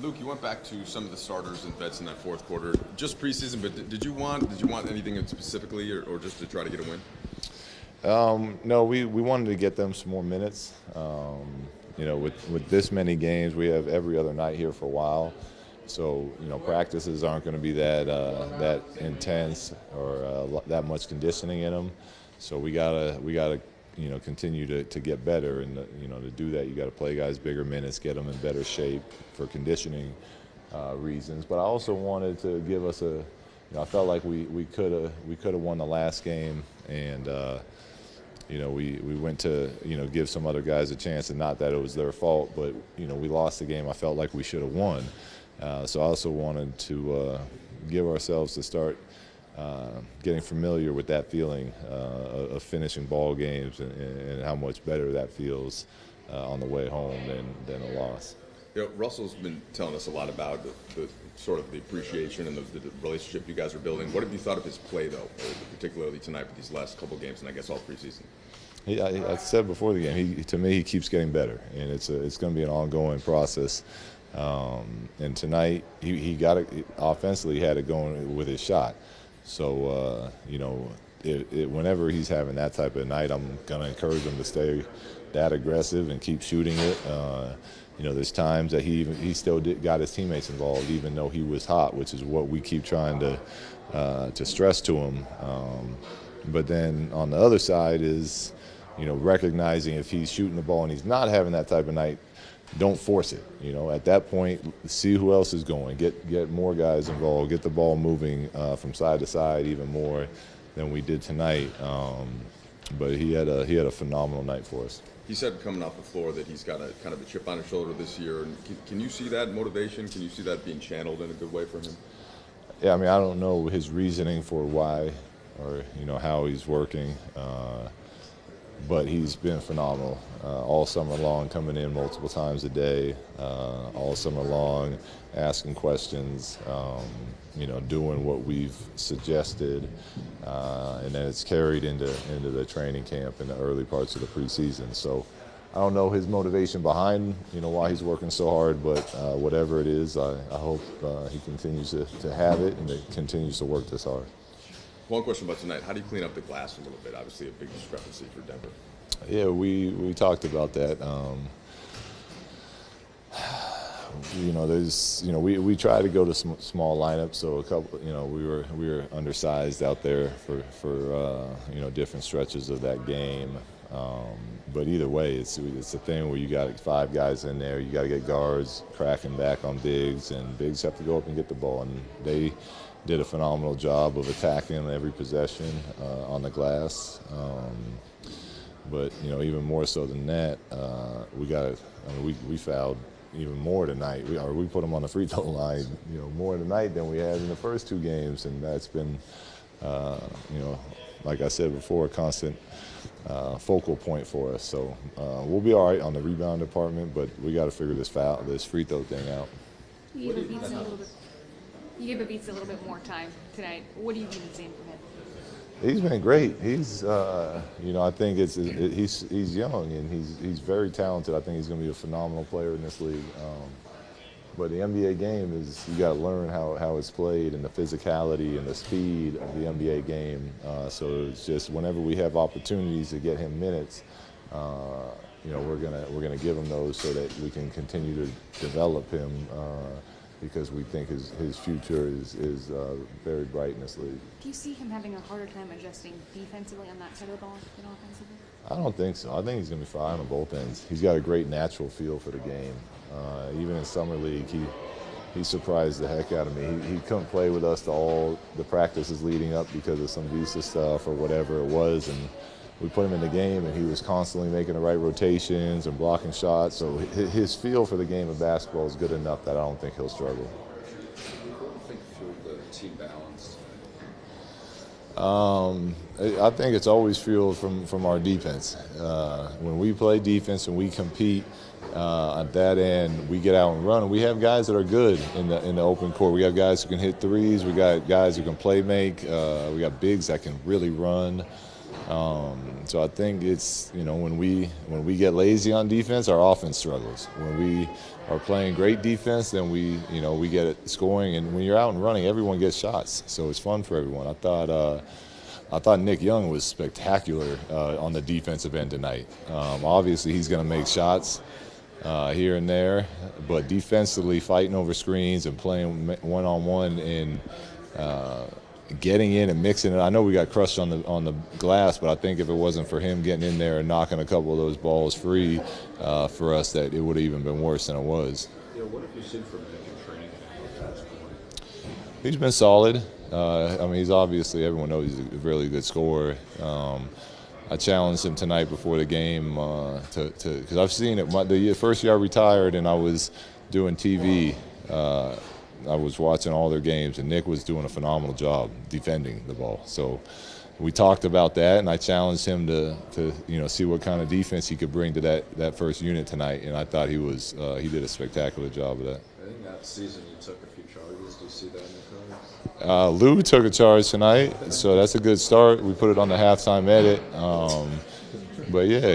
Luke, you went back to some of the starters and vets in that fourth quarter. Just preseason, but did you want anything specifically, or just to try to get a win? No, we wanted to get them some more minutes. With this many games, we have every other night here for a while. So practices aren't going to be that intense or that much conditioning in them. So we gotta continue to get better, and to do that you got to play guys bigger minutes, get them in better shape for conditioning reasons. But I also wanted to give us I felt like we could have won the last game, and we went to give some other guys a chance, and not that it was their fault, but we lost the game I felt like we should have won. So I also wanted to give ourselves to start getting familiar with that feeling of finishing ball games, and how much better that feels on the way home than a loss. Russell's been telling us a lot about the sort of the appreciation and the relationship you guys are building. What have you thought of his play, though, particularly tonight with these last couple games, and I guess all preseason? I said before the game, to me, he keeps getting better, and it's going to be an ongoing process. And tonight, he got it offensively. He had it going with his shot. So whenever he's having that type of night, I'm going to encourage him to stay that aggressive and keep shooting it. There's times that he still got his teammates involved, even though he was hot, which is what we keep trying to stress to him. But then on the other side is, recognizing if he's shooting the ball and he's not having that type of night, don't force it. At that point, see who else is going. Get more guys involved. Get the ball moving from side to side even more than we did tonight. But he had a phenomenal night for us. He said coming off the floor that he's got a kind of a chip on his shoulder this year. And can you see that motivation? Can you see that being channeled in a good way for him? Yeah, I mean, I don't know his reasoning for why or how he's working. But he's been phenomenal all summer long, coming in multiple times a day, all summer long, asking questions, doing what we've suggested, and then it's carried into the training camp in the early parts of the preseason. So I don't know his motivation behind why he's working so hard, but whatever it is, I hope he continues to have it and it continues to work this hard. One question about tonight. How do you clean up the glass a little bit? Obviously a big discrepancy for Denver. Yeah, we talked about that. We try to go to small lineups. So a couple, we were undersized out there for different stretches of that game. But either way, it's a thing where you got 5 guys in there. You got to get guards cracking back on bigs, and bigs have to go up and get the ball. And they did a phenomenal job of attacking every possession on the glass. But even more so than that, we fouled even more tonight. We put them on the free throw line, more tonight than we had in the first 2 games, and that's been, like I said before, a constant focal point for us. So we'll be all right on the rebound department, but we got to figure this free throw thing out. You gave Beats a little bit more time tonight. What do you been seeing from him? He's been great. He's, I think he's young and he's very talented. I think he's going to be a phenomenal player in this league. But the NBA game is, you got to learn how it's played, and the physicality and the speed of the NBA game. So it's just whenever we have opportunities to get him minutes, we're gonna give him those so that we can continue to develop him. Because we think his future is very bright in this league. Do you see him having a harder time adjusting defensively on that side of the ball than offensively? I don't think so. I think he's going to be fine on both ends. He's got a great natural feel for the game. Even in summer league, he surprised the heck out of me. He couldn't play with us all the practices leading up because of some visa stuff or whatever it was, and we put him in the game, and he was constantly making the right rotations and blocking shots. So his feel for the game of basketball is good enough that I don't think he'll struggle. What do you think fueled the team balance? I think it's always fueled from our defense. When we play defense and we compete at that end, we get out and run. And we have guys that are good in the open court. We got guys who can hit threes. We got guys who can play make. We got bigs that can really run. So I think it's, when we get lazy on defense, our offense struggles. When we are playing great defense, then we get it scoring. And when you're out and running, everyone gets shots. So it's fun for everyone. I thought Nick Young was spectacular on the defensive end tonight. Obviously, he's going to make shots here and there, but defensively, fighting over screens and playing one-on-one and getting in and mixing it. I know we got crushed on the glass, but I think if it wasn't for him getting in there and knocking a couple of those balls free for us, that it would have even been worse than it was. Yeah, what have you seen from him in training camp at this point? He's been solid. He's obviously, everyone knows he's a really good scorer. I challenged him tonight before the game because I've seen it. The first year I retired and I was doing TV, I was watching all their games, and Nick was doing a phenomenal job defending the ball. So we talked about that, and I challenged him to see what kind of defense he could bring to that first unit tonight, and I thought he did a spectacular job of that. I think that season you took a few charges. Do you see that in the cards? Lou took a charge tonight, so that's a good start. We put it on the halftime edit. But yeah,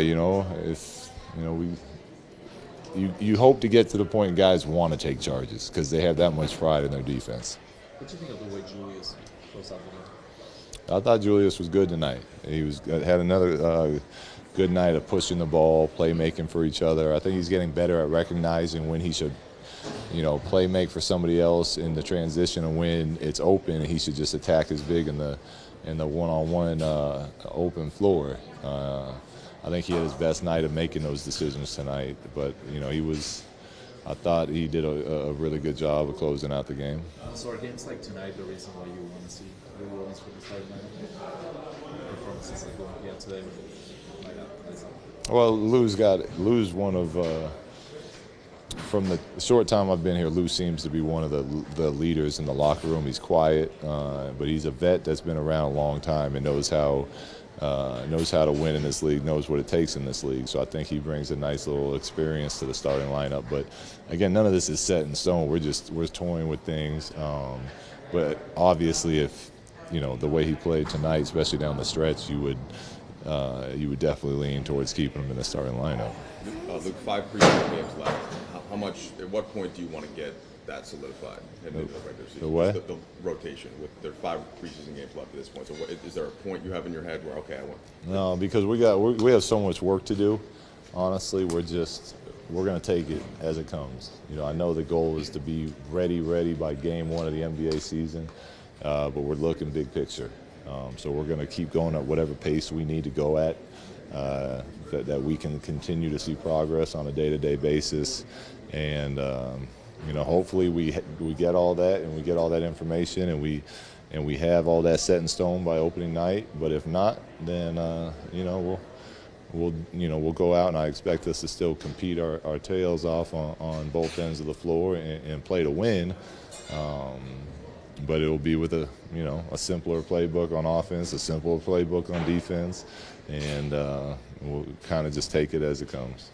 you hope to get to the point guys want to take charges because they have that much pride in their defense. What do you think of the way Julius closed out the game? I thought Julius was good tonight. He had another good night of pushing the ball, playmaking for each other. I think he's getting better at recognizing when he should play make for somebody else in the transition, and when it's open, he should just attack his big in the one-on-one open floor. I think he had his best night of making those decisions tonight, but I thought he did a really good job of closing out the game. So are games like tonight the reason why you want to see Lou Williams for the starting lineup? Performances like what we had today? Well, Lou's one of from the short time I've been here, Lou seems to be one of the leaders in the locker room. He's quiet, but he's a vet that's been around a long time and knows how to win in this league, knows what it takes in this league. So I think he brings a nice little experience to the starting lineup. But again, none of this is set in stone. We're toying with things. But obviously, if the way he played tonight, especially down the stretch, you would definitely lean towards keeping him in the starting lineup. Luke, 5 preseason games left. At what point do you want to get that solidified? The what? The rotation. There are 5 preseason games left at this point. So is there a point you have in your head where, okay, I want? No, because we have so much work to do. Honestly, we're going to take it as it comes. I know the goal is to be ready by game 1 of the NBA season, but we're looking big picture. So we're going to keep going at whatever pace we need to go at, that we can continue to see progress on a day-to-day basis. And hopefully we get all that, and we get all that information, and we have all that set in stone by opening night. But if not, then we'll go out, and I expect us to still compete our tails off on both ends of the floor and play to win. But it will be with a simpler playbook on offense, a simpler playbook on defense, and we'll kind of just take it as it comes.